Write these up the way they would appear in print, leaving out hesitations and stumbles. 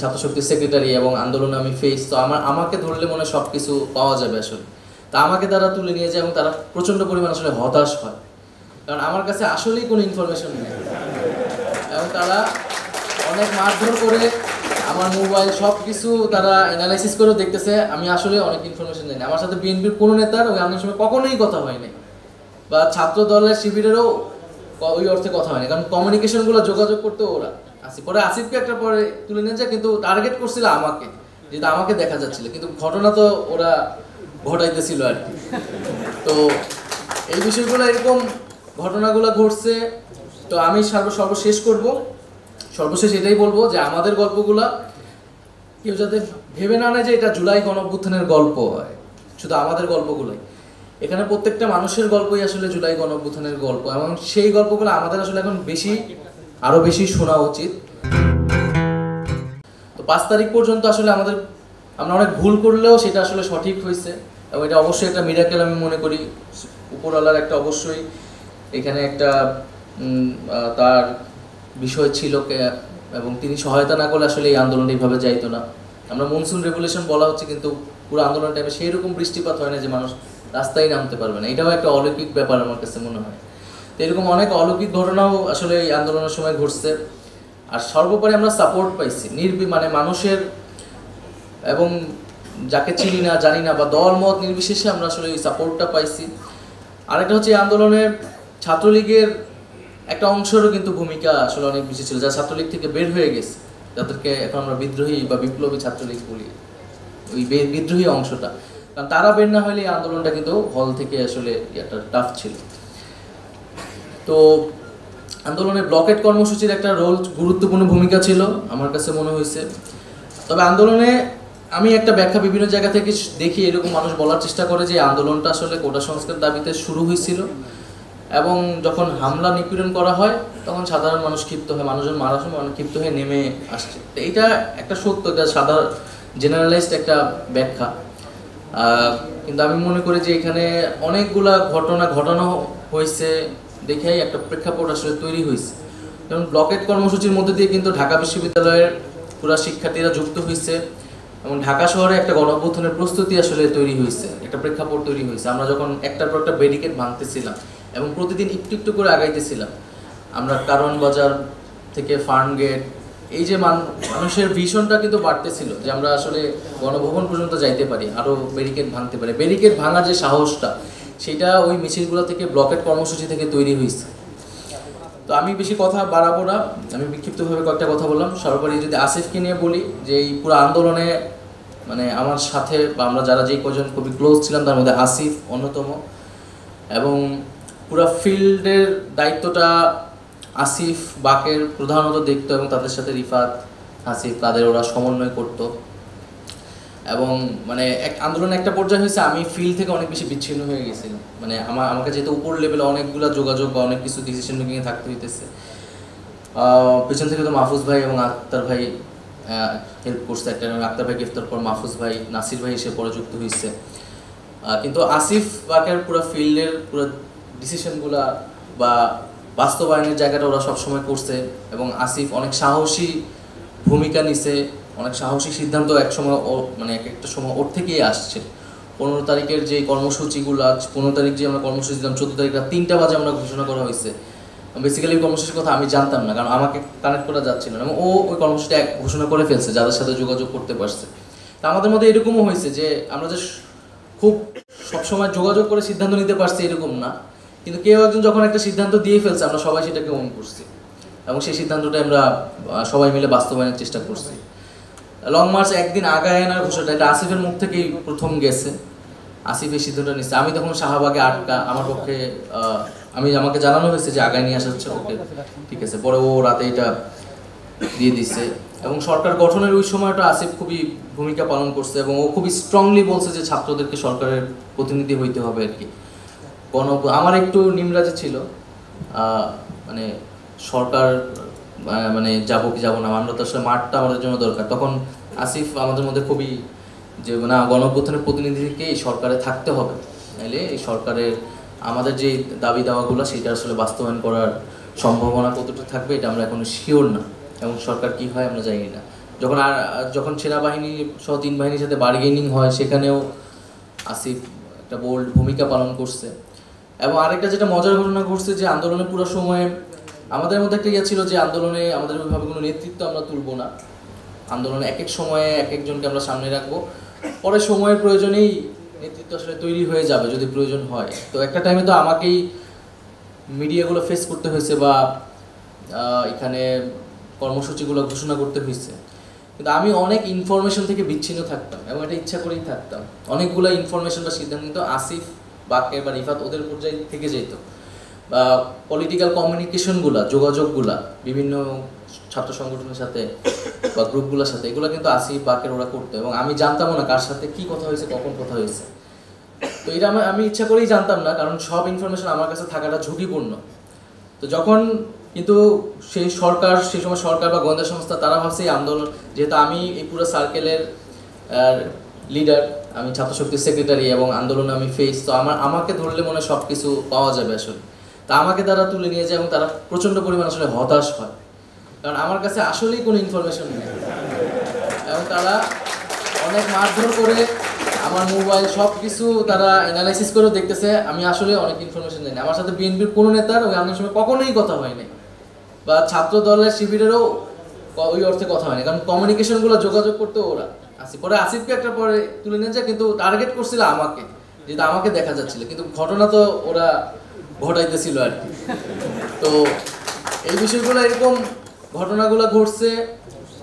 ছাত্র শক্তির সেক্রেটারি এবং আন্দোলনে আমি ফেস, তো আমাকে ধরলে মনে সব কিছু পাওয়া যাবে আসলে। তা আমাকে তারা তুলে নিয়ে যায় এবং তারা প্রচণ্ড পরিমাণ আসলে হতাশ হয়, কারণ আমার কাছে আসলেই কোনো ইনফরমেশন নেই এবং তারা অনেক মারধর করে আমার মোবাইল সব কিছু তারা অ্যানালাইসিস করেও দেখতেছে আমি আসলে অনেক ইনফরমেশন জানি। আমার সাথে বিএনপির কোনো নেতার ওই আন্দোলনের সময় কখনোই কথা হয়নি, বা ছাত্র দলের শিবিরেরও ওই অর্থে কথা হয়নি, কারণ কমিউনিকেশনগুলো যোগাযোগ করতে ওরা পরে আসিফকে একটা পরে তুলে নিয়ে যায়, কিন্তু টার্গেট করছিল আমাকে, যেটা আমাকে দেখা যাচ্ছিল, কিন্তু ঘটনা তো ওরা ঘটাইতেছিল আর কি। তো এই বিষয়গুলো এরকম ঘটনাগুলো ঘটছে। তো আমি সর্বশেষ এটাই বলবো যে আমাদের গল্পগুলা কেউ যাতে ভেবে না নেয় যে এটা জুলাই গণঅভ্যুত্থানের গল্প হয়, শুধু আমাদের গল্পগুলোই। এখানে প্রত্যেকটা মানুষের গল্পই আসলে জুলাই গণঅভ্যুত্থানের গল্প, এবং সেই গল্পগুলো আমাদের আসলে এখন আরো বেশি শোনা উচিত। তো 5 তারিখ পর্যন্ত আসলে আমরা অনেক ভুল করলেও সেটা আসলে সঠিক হয়েছে, এবং এটা অবশ্যই একটা মিরাকেল আমি মনে করি। উপরওয়ালার একটা অবশ্যই এখানে একটা তার বিষয় ছিল, এবং তিনি সহায়তা না করলে আসলে এই আন্দোলন এইভাবে যাইতো না। আমরা মনসুন রেভুলেশন বলা হচ্ছে, কিন্তু পুরো আন্দোলন টাইমে সেই রকম বৃষ্টিপাত হয় না যে মানুষ রাস্তায় নামতে পারবে না। এটাও একটা অলৌকিক ব্যাপার আমার কাছে মনে হয়। তো এরকম অনেক অলৌকিক ঘটনাও আসলে এই আন্দোলনের সময় ঘটছে। আর সর্বোপরি আমরা সাপোর্ট পাইছি মানে মানুষের, এবং যাকে চিনি না জানি না বা দল মত নির্বিশেষে আমরা আসলে এই সাপোর্টটা পাইছি। আরেকটা হচ্ছে এই আন্দোলনের ছাত্রলীগের একটা অংশেরও কিন্তু ভূমিকা আসলে অনেক বেশি ছিল, যারা ছাত্রলীগ থেকে বের হয়ে গেছে, যাদেরকে এখন আমরা বিদ্রোহী বা বিপ্লবী ছাত্রলীগ বলি, ওই বিদ্রোহী অংশটা, কারণ তারা বের না হলে এই আন্দোলনটা কিন্তু হল থেকে আসলে একটা টাফ ছিল। তো আন্দোলনের ব্লকেট কর্মসূচির একটা গুরুত্বপূর্ণ ভূমিকা ছিল আমার কাছে মনে হয়েছে। তবে আন্দোলনে আমি একটা ব্যাখ্যা বিভিন্ন জায়গা থেকে দেখি, এরকম মানুষ বলার চেষ্টা করে যে আন্দোলনটা আসলে কোটা সংস্কার দাবিতে শুরু হয়েছিল, এবং যখন হামলা নিপীড়ন করা হয় তখন সাধারণ মানুষ ক্ষিপ্ত হয়, মানুষজন মারা সময় অনেক ক্ষিপ্ত হয়ে নেমে আসছে। তো এইটা একটা সত্য, এটা সাধারণ জেনারেলাইজড একটা ব্যাখ্যা। কিন্তু আমি মনে করি যে এখানে অনেকগুলা ঘটনা ঘটানো হয়েছে দেখেই একটা প্রেক্ষাপট আসলে তৈরি হয়েছে। যেমন ব্লকেট কর্মসূচির মধ্যে দিয়ে কিন্তু ঢাকা বিশ্ববিদ্যালয়ের পুরা শিক্ষার্থীরা যুক্ত হয়েছে, এবং ঢাকা শহরে একটা গণঅভ্যুত্থানের প্রস্তুতি আসলে তৈরি হয়েছে, একটা প্রেক্ষাপট তৈরি হয়েছে। আমরা যখন একটার পর একটা ব্যারিকেড ভাঙতেছিলাম এবং প্রতিদিন একটু একটু করে আগাইতেছিলাম, আমরা কারণ বাজার থেকে ফার্ম গেট, এই যে মানুষের ভীষণটা কিন্তু বাড়তেছিল যে আমরা আসলে গণভবন পর্যন্ত যাইতে পারি, আরও ব্যারিকেড ভাঙতে পারি। ব্যারিকেড ভাঙার যে সাহসটা, সেটা ওই মিছিলগুলো থেকে, ব্লকেট কর্মসূচি থেকে তৈরি হয়েছে। তো আমি বেশি কথা বাড়াবো না, আমি বিক্ষিপ্তভাবে কয়েকটা কথা বললাম। সর্বোপরি যদি আসিফকে নিয়ে বলি, যে এই পুরো আন্দোলনে মানে আমার সাথে বা আমরা যারা যেই কজন খুবই ক্লোজ ছিলাম, তার মধ্যে আসিফ অন্যতম, এবং পুরো ফিল্ডের দায়িত্বটা আসিফ বাকের প্রধানত দেখতো, এবং তাদের সাথে রিফাত, আসিফ, তাদের ওরা সমন্বয় করতো। এবং মানে আন্দোলনের একটা পর্যায়ে হয়েছে আমি ফিল্ড থেকে অনেক বেশি বিচ্ছিন্ন হয়ে গেছিলাম, মানে আমাকে যেহেতু উপর লেভেলে অনেকগুলো যোগাযোগ বা অনেক কিছু ডিসিশন মেকিংয়ে থাকতে হইতেছে। পেছন থেকে তো মাহফুজ ভাই এবং আক্তার ভাই হেল্প করছে একটা, আক্তার ভাই গ্রেফতার পর মাহফুজ ভাই, নাসির ভাই এসে পরে যুক্ত হয়েছে। কিন্তু আসিফ বাকের পুরো ফিল্ডের পুরো ডিসিশনগুলা বা বাস্তবায়নের জায়গাটা ওরা সবসময় করছে, এবং আসিফ অনেক সাহসী ভূমিকা নিছে, অনেক সাহসী সিদ্ধান্ত একসময় মানে একটা সময় ওর থেকেই আসছে। 15 তারিখের যে কর্মসূচিগুলো, 15 তারিখ যে আমরা কর্মসূচি দিলাম, 14 তারিখ রাত 3টা বাজে আমরা ঘোষণা করা হয়েছে। বেসিক্যালি কর্মসূচির কথা আমি জানতাম না, কারণ আমাকে কানেক্ট করা যাচ্ছিল না, এবং ও ওই কর্মসূচিটা ঘোষণা করে ফেলছে যাদের সাথে যোগাযোগ করতে পারছে। তা আমাদের মধ্যে এরকমও হয়েছে যে আমরা যে খুব সবসময় যোগাযোগ করে সিদ্ধান্ত নিতে পারছি এরকম না, কিন্তু কেউ একজন যখন একটা সিদ্ধান্ত দিয়ে ফেলছে, আমরা সবাই সেটাকে ওন করছি, এবং সেই সিদ্ধান্তটা আমরা সবাই মিলে বাস্তবায়নের চেষ্টা করছি। লং মার্চ একদিন আগায় আনার ঘোষণাটা এটা আসিফের মুখ থেকেই প্রথম গেছে। আসিফ এই সিদ্ধান্তটা নিচ্ছে। আমি তখন শাহবাগে আটকা, আমার পক্ষে আমাকে জানানো হয়েছে যে আগায় নিয়ে আসা হচ্ছে, ওকে ঠিক আছে। পরে ও রাতে এটা দিয়ে দিচ্ছে, এবং সরকার গঠনের ওই সময়টা আসিফ খুবই ভূমিকা পালন করছে, এবং ও খুবই স্ট্রংলি বলছে যে ছাত্রদেরকে সরকারের প্রতিনিধি হইতে হবে আর কি। আমার একটু নিমরাজে ছিল, মানে সরকার মানে যাবো কি যাবো না, আমরা তো আসলে মাঠটা আমাদের জন্য দরকার। তখন আসিফ আমাদের মধ্যে খুবই যে না, গণঅভ্যুত্থানের প্রতিনিধিকে এই সরকারে থাকতে হবে, নাহলে এই সরকারের আমাদের যে দাবি দাওয়াগুলো সেটা আসলে বাস্তবায়ন করার সম্ভাবনা কতটা থাকবে এটা আমরা এখনো শিওর না, এবং সরকার কি হয় আমরা জানি না। যখন সেনাবাহিনী সহ 3 বাহিনীর সাথে বার্গেনিং হয়, সেখানেও আসিফ একটা বোল্ড ভূমিকা পালন করছে। এবং আরেকটা যেটা মজার ঘটনা ঘটছে যে আন্দোলনের পুরো সময়ে আমাদের মধ্যে একটা ইয়ে ছিল যে আন্দোলনে আমাদের ওইভাবে কোনো নেতৃত্ব আমরা তুলব না, আন্দোলনে এক এক সময়ে এক একজনকে আমরা সামনে রাখবো, পরে সময়ের প্রয়োজনেই নেতৃত্ব আসলে তৈরি হয়ে যাবে যদি প্রয়োজন হয়। তো একটা টাইমে তো আমাকেই মিডিয়াগুলো ফেস করতে হয়েছে বা এখানে কর্মসূচিগুলো ঘোষণা করতে হয়েছে, কিন্তু আমি অনেক ইনফরমেশন থেকে বিচ্ছিন্ন থাকতাম এবং এটা ইচ্ছা করেই থাকতাম। অনেকগুলো ইনফরমেশন বা সিদ্ধান্ত কিন্তু আসিফ, বাকের বা রিফাত ওদের পর্যায়ে থেকে যেত, বা পলিটিক্যাল কমিউনিকেশনগুলো, যোগাযোগগুলা বিভিন্ন ছাত্র সংগঠনের সাথে বা গ্রুপগুলোর সাথে, এগুলো কিন্তু আসিফ, বাকের ওরা করতো এবং আমি জানতামও না কার সাথে কী কথা হয়েছে, কখন কথা হয়েছে। তো এটা আমি ইচ্ছা করেই জানতাম না, কারণ সব ইনফরমেশন আমার কাছে থাকাটা ঝুঁকিপূর্ণ। তো যখন কিন্তু সেই সময় সরকার বা গোয়েন্দা সংস্থা তারা ভাবছে এই আন্দোলন, যেহেতু আমি এই পুরো সার্কেলের লিডার, আমি ছাত্রশক্তির সেক্রেটারি এবং আন্দোলনে আমি ফেস, তো আমাকে ধরলে মনে হয় সব কিছু পাওয়া যাবে আসলে। তা আমাকে তারা তুলে নিয়ে যায় এবং তারা প্রচণ্ড পরিমাণ আসলে হতাশ হয়, কারণ আমার কাছে আসলেই কোনো ইনফরমেশন নেই। এবং তারা অনেক মারধর করে আমার মোবাইল সব কিছু তারা অ্যানালাইসিস করেও দেখতেছে আমি আসলে অনেক ইনফরমেশন জানি। আমার সাথে বিএনপির কোনো নেতার ওই আন্দোলনের সময় কখনোই কথা হয়নি, বা ছাত্র দলের শিবিরেরও ওই অর্থে কথা হয়নি, কারণ কমিউনিকেশনগুলো যোগাযোগ করতে ওরা পরে আসিফকে একটা পরে তুলে নিয়ে যায়, কিন্তু টার্গেট করছিল আমাকে, যেহেতু আমাকে দেখা যাচ্ছিল, কিন্তু ঘটনা তো ওরা ঘটাইতেছিল আর কি। তো এই বিষয়গুলো এরকম ঘটনাগুলো ঘটছে।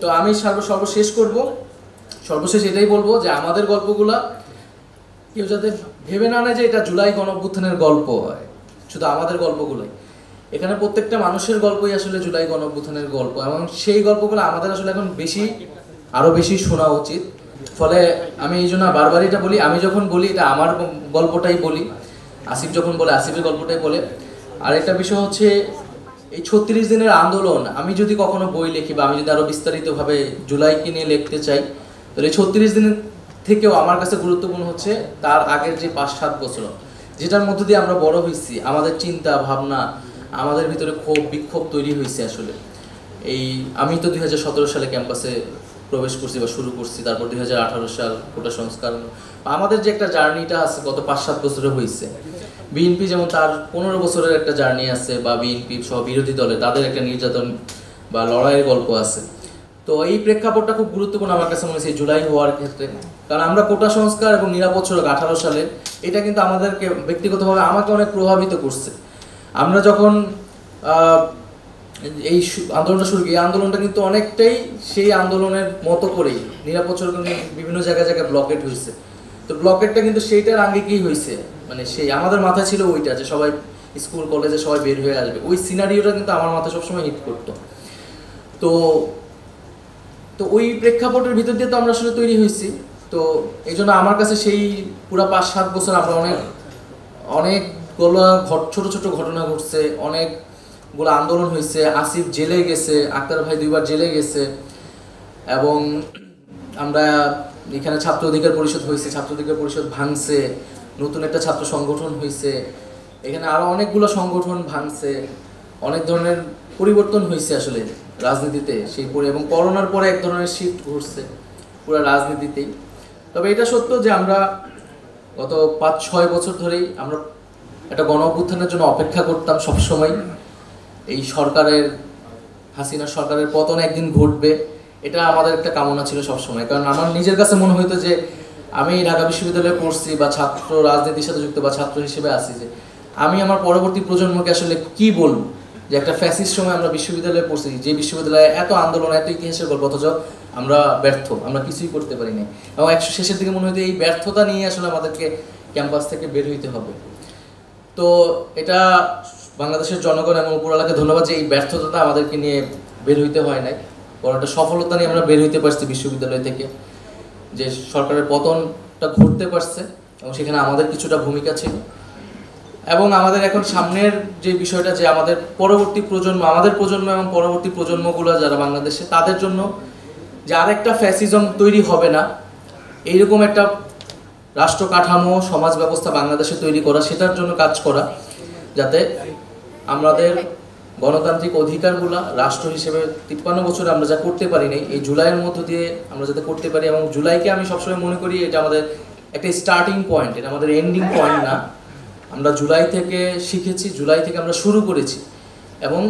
তো আমি সর্বশেষ এটাই বলবো যে আমাদের গল্পগুলা কেউ যাতে ভেবে না নেয় যে এটা জুলাই গণঅভ্যুত্থানের গল্প হয়, শুধু আমাদের গল্পগুলোই। এখানে প্রত্যেকটা মানুষের গল্পই আসলে জুলাই গণঅভ্যুত্থানের গল্প, এবং সেই গল্পগুলো আমাদের আসলে এখন আরো বেশি শোনা উচিত। ফলে আমি এই জন্য বারবার এটা বলি, আমি যখন বলি এটা আমার গল্পটাই বলি, আসিফ যখন বলে আসিফের গল্পটাই বলে। আর একটা বিষয় হচ্ছে এই 36 দিনের আন্দোলন, আমি যদি কখনো বই লিখি বা আমি যদি আরো বিস্তারিতভাবে জুলাইকে নিয়ে লিখতে চাই, তাহলে এই 36 দিনের থেকেও আমার কাছে গুরুত্বপূর্ণ হচ্ছে তার আগের যে 5-7 বছর, যেটার মধ্য দিয়ে আমরা বড় হয়েছি, আমাদের চিন্তা ভাবনা, আমাদের ভিতরে বিক্ষোভ তৈরি হয়েছে আসলে। আমি তো 2017 সালে ক্যাম্পাসে প্রবেশ করছি বা শুরু করছি, তারপর 2018 সাল কোটা সংস্কার, আমাদের যে একটা জার্নিটা আছে গত 5-7 বছরে হয়েছে। বিএনপি যেমন তার 15 বছরের একটা জার্নি আছে, বা বিএনপি সহ বিরোধী দলে তাদের একটা নির্যাতন বা লড়াইয়ের গল্প আছে। তো এই প্রেক্ষাপটটা খুব গুরুত্বপূর্ণ আমার কাছে মনে হয়েছে জুলাই হওয়ার ক্ষেত্রে, কারণ আমরা কোটা সংস্কার এবং নিরাপদ সড়ক 18 সালে, এটা কিন্তু আমাদেরকে ব্যক্তিগতভাবে আমাকে অনেক প্রভাবিত করছে। আমরা যখন এই আন্দোলনটা শুরু করি, এই আন্দোলনটা কিন্তু অনেকটাই সেই আন্দোলনের মতো করেই নিরাপদ সড়ক বিভিন্ন জায়গায় ব্লকেট হয়েছে। তো ব্লকেটটা কিন্তু সেইটার আঙ্গিকেই হয়েছে, মানে সেই আমাদের মাথায় ছিল ওইটা যে সবাই স্কুল কলেজে সবাই বের হয়ে আসবে, ওই সিনারিওটা কিন্তু আমার মাথায় সবসময় হিট করতো। তো তো ওই প্রেক্ষাপটের ভিতর দিয়ে তো আমরা আসলে তৈরি হয়েছি। তো এই জন্য আমার কাছে সেই পুরো 5-7 বছর আমরা অনেকগুলো ছোট ছোট ঘটনা ঘটছে, অনেকগুলো আন্দোলন হয়েছে, আসিফ জেলে গেছে, আক্তার ভাই 2বার জেলে গেছে, এবং আমরা এখানে ছাত্র অধিকার পরিষদ হয়েছে, ছাত্র অধিকার পরিষদ ভাঙছে, নতুন একটা ছাত্র সংগঠন হয়েছে, এখানে আরো অনেকগুলো সংগঠন ভাঙছে, অনেক ধরনের পরিবর্তন হয়েছে আসলে রাজনীতিতে এবং করোনার পরে এক ধরনের শিফট ঘটছে পুরো রাজনীতিতেই। তবে এটা সত্য যে আমরা গত 5-6 বছর ধরেই আমরা একটা গণঅভ্যুত্থানের জন্য অপেক্ষা করতাম সবসময়। এই হাসিনা সরকারের পতন একদিন ঘটবে, এটা আমাদের একটা কামনা ছিল সবসময়। কারণ আমার নিজের কাছে মনে হইতো যে আমি ঢাকা বিশ্ববিদ্যালয়ে পড়ছি বা ছাত্র রাজনীতির সাথে যুক্ত বা ছাত্র হিসেবে আছি, যে আমি আমার পরবর্তী প্রজন্মকে আসলে কি বলবো, যে একটা ফ্যাসিস্ট সময় আমরা বিশ্ববিদ্যালয়ে পড়ছি, যে বিশ্ববিদ্যালয়ে এত আন্দোলন, এত ইতিহাসের গল্প, অথচ আমরা ব্যর্থ, আমরা কিছুই করতে পারিনি। এবং শেষের দিকে মনে হইতো এই ব্যর্থতা নিয়ে আসলে আমাদেরকে ক্যাম্পাস থেকে বের হইতে হবে। তো এটা বাংলাদেশের জনগণ এবং উপরওয়ালাকে ধন্যবাদ যে এই ব্যর্থতাটা আমাদেরকে নিয়ে বের হইতে হয় নাই, বড় একটা সফলতা নিয়ে আমরা বের হইতে পারছি বিশ্ববিদ্যালয় থেকে, যে সরকারের পতনটা ঘটতে পারছে এবং সেখানে আমাদের কিছুটা ভূমিকা ছিল। এবং আমাদের এখন সামনের যে বিষয়টা, যে আমাদের পরবর্তী প্রজন্ম, আমাদের প্রজন্ম এবং পরবর্তী প্রজন্মগুলো যারা বাংলাদেশে, তাদের জন্য যে আরেকটা ফ্যাসিজম তৈরি হবে না, এইরকম একটা রাষ্ট্র কাঠামো, সমাজ ব্যবস্থা বাংলাদেশে তৈরি করা, সেটার জন্য কাজ করা, যাতে আমাদের গণতান্ত্রিক অধিকারগুলা রাষ্ট্র হিসেবে 53 বছরে আমরা যা করতে পারি নাই, এই জুলাইয়ের মধ্য দিয়ে আমরা যাতে করতে পারি। এবং জুলাইকে আমি সবসময় মনে করি এটা আমাদের একটা স্টার্টিং পয়েন্ট, এটা আমাদের এন্ডিং পয়েন্ট না। আমরা জুলাই থেকে শিখেছি, জুলাই থেকে আমরা শুরু করেছি এবং